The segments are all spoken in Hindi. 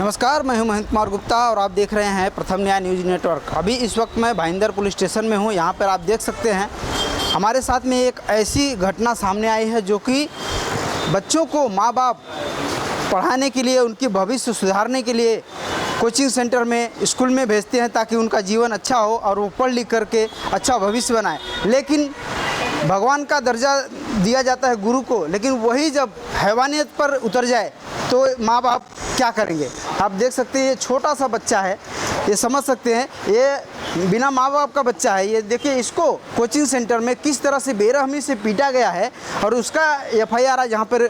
नमस्कार, मैं हूं महेंद्र कुमार गुप्ता और आप देख रहे हैं प्रथम न्याय न्यूज़ नेटवर्क। अभी इस वक्त मैं भाईंदर पुलिस स्टेशन में हूं। यहां पर आप देख सकते हैं हमारे साथ में एक ऐसी घटना सामने आई है जो कि बच्चों को माँ बाप पढ़ाने के लिए, उनकी भविष्य सुधारने के लिए कोचिंग सेंटर में, स्कूल में भेजते हैं ताकि उनका जीवन अच्छा हो और वो पढ़ लिख करके अच्छा भविष्य बनाए। लेकिन भगवान का दर्जा दिया जाता है गुरु को, लेकिन वही जब हैवानियत पर उतर जाए तो माँ बाप क्या करेंगे। आप देख सकते हैं ये छोटा सा बच्चा है, ये समझ सकते हैं, ये बिना माँ बाप का बच्चा है। ये देखिए इसको कोचिंग सेंटर में किस तरह से बेरहमी से पीटा गया है और उसका FIR आज यहाँ पर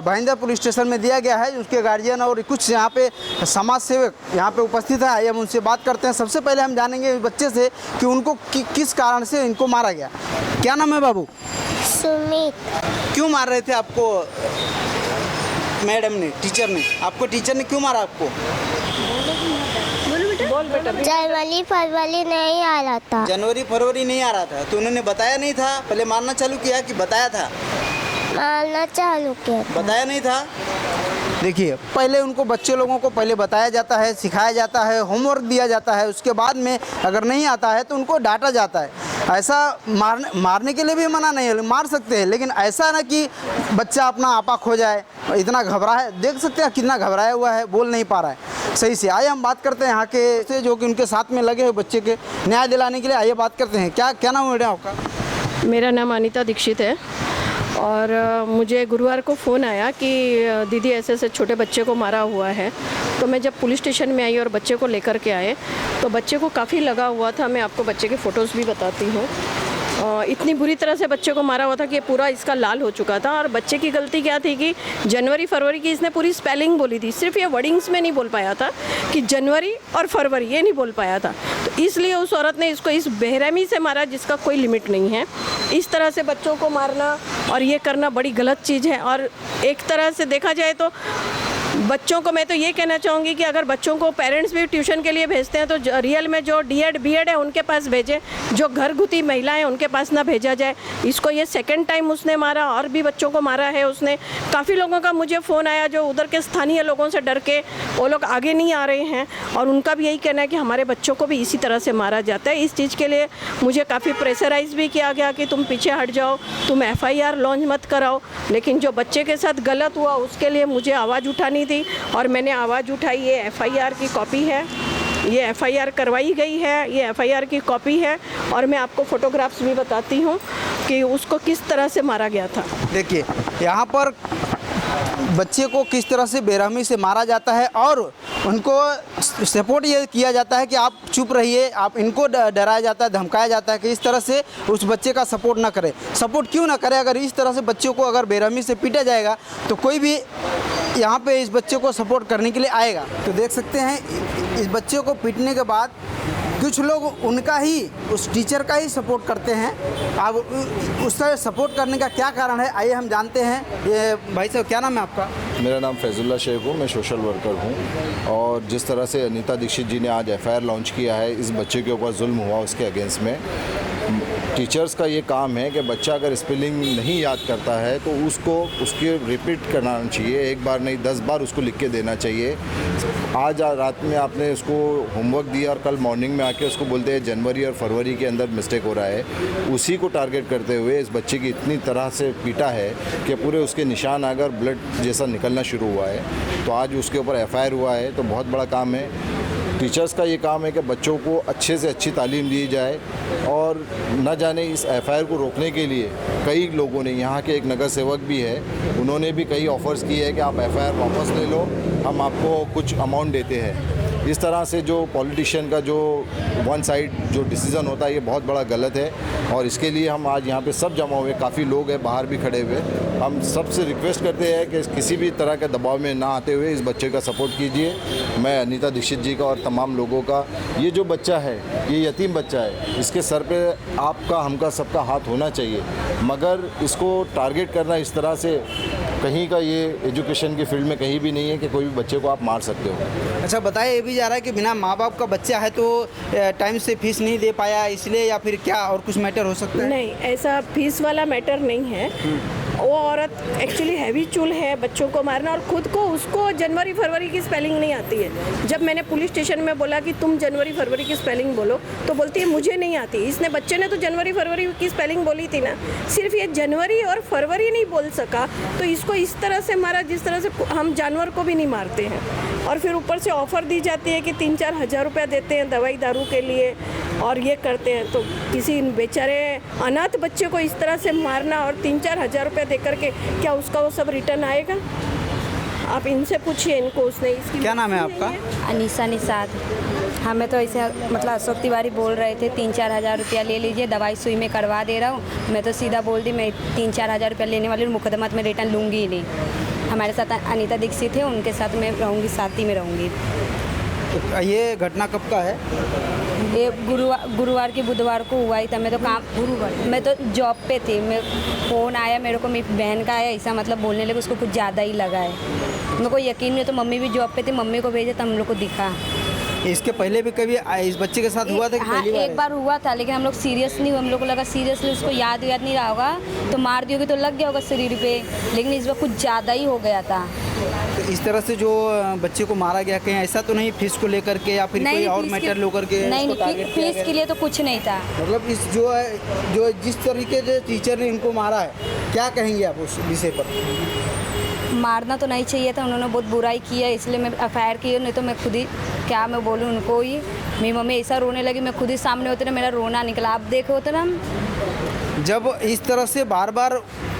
भाईंदर पुलिस स्टेशन में दिया गया है। उसके गार्जियन और कुछ यहाँ पे समाज सेवक यहाँ पे उपस्थित है। आइए हम उनसे बात करते हैं। सबसे पहले हम जानेंगे बच्चे से कि उनको किस कारण से इनको मारा गया। क्या नाम है बाबू? सुमित। क्यों मार रहे थे आपको मैडम ने, टीचर ने? आपको टीचर ने क्यों मारा आपको? जनवरी फरवरी नहीं आ रहा था। जनवरी फरवरी नहीं आ रहा था तो उन्होंने बताया नहीं था? पहले मारना चालू किया कि बताया था? मारना चालू किया। बताया नहीं था। देखिए पहले उनको, बच्चे लोगों को पहले बताया जाता है, सिखाया जाता है, होमवर्क दिया जाता है। उसके बाद में अगर नहीं आता है तो उनको डांटा जाता है। ऐसा मारने के लिए भी मना नहीं है, मार सकते हैं, लेकिन ऐसा ना कि बच्चा अपना आपा खो जाए। इतना घबरा है, देख सकते हैं कितना घबराया हुआ है, बोल नहीं पा रहा है सही से। आइए हम बात करते हैं यहाँ के से जो कि उनके साथ में लगे हुए बच्चे के न्याय दिलाने के लिए। आइए बात करते हैं। क्या नाम है मैडम आपका? मेरा नाम अनीता दीक्षित है और मुझे गुरुवार को फ़ोन आया कि दीदी ऐसे छोटे बच्चे को मारा हुआ है। तो मैं जब पुलिस स्टेशन में आई और बच्चे को लेकर के आए तो बच्चे को काफ़ी लगा हुआ था। मैं आपको बच्चे के फ़ोटोज़ भी बताती हूँ। इतनी बुरी तरह से बच्चे को मारा हुआ था कि पूरा इसका लाल हो चुका था। और बच्चे की गलती क्या थी कि जनवरी फरवरी की इसने पूरी स्पेलिंग बोली थी, सिर्फ ये वर्डिंग्स में नहीं बोल पाया था कि जनवरी और फरवरी, ये नहीं बोल पाया था। तो इसलिए उस औरत ने इसको इस बेरहमी से मारा जिसका कोई लिमिट नहीं है। इस तरह से बच्चों को मारना और ये करना बड़ी गलत चीज़ है। और एक तरह से देखा जाए तो बच्चों को, मैं तो ये कहना चाहूँगी कि अगर बच्चों को पेरेंट्स भी ट्यूशन के लिए भेजते हैं तो रियल में जो D.Ed B.Ed है उनके पास भेजें, जो घरगुती महिलाएं हैं उनके पास ना भेजा जाए। इसको ये सेकंड टाइम उसने मारा, और भी बच्चों को मारा है उसने। काफ़ी लोगों का मुझे फ़ोन आया जो उधर के स्थानीय लोगों से डर के वो लोग आगे नहीं आ रहे हैं, और उनका भी यही कहना है कि हमारे बच्चों को भी इसी तरह से मारा जाता है। इस चीज़ के लिए मुझे काफ़ी प्रेशराइज भी किया गया कि तुम पीछे हट जाओ, तुम FIR लॉन्च मत कराओ। लेकिन जो बच्चे के साथ गलत हुआ उसके लिए मुझे आवाज़ उठानी थी और मैंने आवाज़ उठाई। ये FIR की कॉपी है, ये FIR करवाई गई है, ये FIR की कॉपी है। और मैं आपको फ़ोटोग्राफ्स भी बताती हूँ कि उसको किस तरह से मारा गया था। देखिए यहाँ पर बच्चे को किस तरह से बेरहमी से मारा जाता है और उनको सपोर्ट ये किया जाता है कि आप चुप रहिए। आप इनको डराया जाता है, धमकाया जाता है कि इस तरह से उस बच्चे का सपोर्ट ना करें। सपोर्ट क्यों ना करें? अगर इस तरह से बच्चों को अगर बेरहमी से पीटा जाएगा तो कोई भी यहाँ पे इस बच्चे को सपोर्ट करने के लिए आएगा। तो देख सकते हैं इस बच्चे को पीटने के बाद कुछ लोग उनका ही, उस टीचर का ही सपोर्ट करते हैं। अब उसका सपोर्ट करने का क्या कारण है, आइए हम जानते हैं। ये भाई साहब, क्या नाम है आपका? मेरा नाम फैजुल्ला शेख हूँ, मैं सोशल वर्कर हूँ। और जिस तरह से अनीता दीक्षित जी ने आज FIR लॉन्च किया है इस बच्चे के ऊपर जुल्म हुआ उसके अगेंस्ट में, टीचर्स का ये काम है कि बच्चा अगर स्पेलिंग नहीं याद करता है तो उसको उसके रिपीट कराना चाहिए। एक बार नहीं 10 बार उसको लिख के देना चाहिए। आज रात में आपने उसको होमवर्क दिया और कल मॉर्निंग में आके उसको बोलते हैं जनवरी और फरवरी के अंदर मिस्टेक हो रहा है। उसी को टारगेट करते हुए इस बच्चे की इतनी तरह से पीटा है कि पूरे उसके निशान आकर ब्लड जैसा निकलना शुरू हुआ है। तो आज उसके ऊपर FIR हुआ है, तो बहुत बड़ा काम है। टीचर्स का ये काम है कि बच्चों को अच्छे से अच्छी तालीम दी जाए। और न जाने इस FIR को रोकने के लिए कई लोगों ने, यहाँ के एक नगर सेवक भी है, उन्होंने भी कई ऑफ़र्स किए हैं कि आप FIR वापस ले लो, हम आपको कुछ अमाउंट देते हैं। इस तरह से जो पॉलिटिशियन का जो वन साइड जो डिसीज़न होता है ये बहुत बड़ा गलत है। और इसके लिए हम आज यहाँ पे सब जमा हुए, काफ़ी लोग हैं बाहर भी खड़े हुए। हम सबसे रिक्वेस्ट करते हैं कि किसी भी तरह के दबाव में ना आते हुए इस बच्चे का सपोर्ट कीजिए। मैं अनीता दीक्षित जी का और तमाम लोगों का, ये जो बच्चा है ये यतीम बच्चा है, इसके सर पे आपका हमका सबका हाथ होना चाहिए। मगर इसको टारगेट करना इस तरह से कहीं का ये एजुकेशन की फील्ड में कहीं भी नहीं है कि कोई भी बच्चे को आप मार सकते हो। अच्छा बताया ये भी जा रहा है कि बिना माँ बाप का बच्चा है तो टाइम से फीस नहीं दे पाया इसलिए, या फिर क्या और कुछ मैटर हो सकता है? नहीं, ऐसा फीस वाला मैटर नहीं है। वो औरत एक्चुअली हैवी चूल है बच्चों को मारना, और खुद को उसको जनवरी फरवरी की स्पेलिंग नहीं आती है। जब मैंने पुलिस स्टेशन में बोला कि तुम जनवरी फरवरी की स्पेलिंग बोलो, तो बोलती है मुझे नहीं आती। इसने बच्चे ने तो जनवरी फरवरी की स्पेलिंग बोली थी ना, सिर्फ ये जनवरी और फरवरी नहीं बोल सका, तो इसको इस तरह से मारा जिस तरह से हम जानवर को भी नहीं मारते हैं। और फिर ऊपर से ऑफ़र दी जाती है कि 3-4 हज़ार रुपया देते हैं दवाई दारू के लिए, और ये करते हैं। तो किसी बेचारे अनाथ बच्चे को इस तरह से मारना और 3-4 हज़ार रुपया दे करके, क्या उसका वो सब रिटर्न आएगा? आप इनसे पूछिए, इनको उसने इसकी। क्या नाम है आपका? अनीसा निषाद। हमें तो ऐसे मतलब अशोक तिवारी बोल रहे थे 3-4 हज़ार रुपया ले लीजिए, दवाई सुई में करवा दे रहा हूँ। मैं तो सीधा बोल दी मैं 3-4 हज़ार रुपया लेने वाली हूँ, मुकदमा में रिटर्न लूँगी ही नहीं। हमारे साथ अनीता दीक्षित है, उनके साथ मैं रहूँगी, साथ ही में रहूँगी। तो ये घटना कब का है? ये गुरुवार की बुधवार को हुआ ही था। मैं तो मैं तो जॉब पे थी, मैं फ़ोन आया मेरे को, मेरी बहन का आया, ऐसा मतलब बोलने लगे, उसको कुछ ज़्यादा ही लगा है। मेरे को यकीन नहीं, तो मम्मी भी जॉब पे थी, मम्मी को भेजे तो हम लोग को दिखा। इसके पहले भी कभी इस बच्चे के साथ हुआ था कि हाँ, पहली बार? एक बार हुआ था, लेकिन हम लोग सीरियस नहीं हुए। हम लोग को लगा सीरियसली उसको याद नहीं रहा होगा, तो मार दी होगी तो लग गया होगा शरीर पे, लेकिन इस बार कुछ ज़्यादा ही हो गया था। तो इस तरह से जो बच्चे को मारा गया, कहीं ऐसा तो नहीं फीस को लेकर के या फिर कोई और मैटर लेकर के? नहीं, फीस के लिए तो कुछ नहीं था। मतलब इस जो जिस तरीके से टीचर ने इनको मारा है, क्या कहेंगे आप उस विषय पर? मारना तो नहीं चाहिए था, उन्होंने बहुत बुराई की है, इसलिए मैं एफआईआर की है। नहीं तो मैं खुद ही क्या मैं बोलूँ उनको ही। मेरी मम्मी ऐसा रोने लगी, मैं खुद ही सामने होते ना, मेरा रोना निकला। आप देखे होते ना, जब इस तरह से बार बार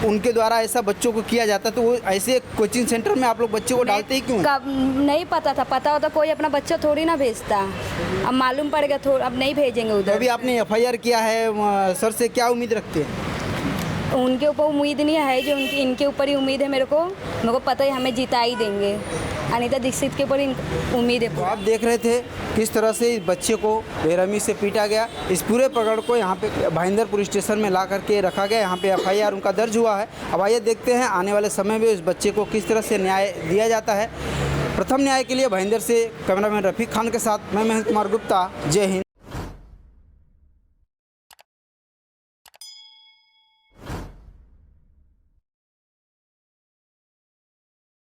उनके द्वारा ऐसा बच्चों को किया जाता तो वो ऐसे कोचिंग सेंटर में आप लोग बच्चे को डालते ही क्यों? नहीं पता था, पता होता कोई अपना बच्चा थोड़ी ना भेजता। अब मालूम पड़ गया, अब नहीं भेजेंगे उधर। अभी आपने एफआईआर किया है, सर से क्या उम्मीद रखते हैं? उनके ऊपर उम्मीद नहीं है, जो इनके ऊपर ही उम्मीद है। मेरे को पता है हमें जिता ही देंगे। अनीता दीक्षित के ऊपर उम्मीद है। तो आप देख रहे थे किस तरह से इस बच्चे को बेरहमी से पीटा गया। इस पूरे प्रकरण को यहाँ पे भाईंदर पुलिस स्टेशन में ला करके रखा गया। यहाँ पे एफआईआर उनका दर्ज हुआ है। अब आइए देखते हैं आने वाले समय में इस बच्चे को किस तरह से न्याय दिया जाता है। प्रथम न्याय के लिए भाईंदर से कैमरामैन रफीक खान के साथ मैं महेंद्र कुमार गुप्ता। जय हिंद।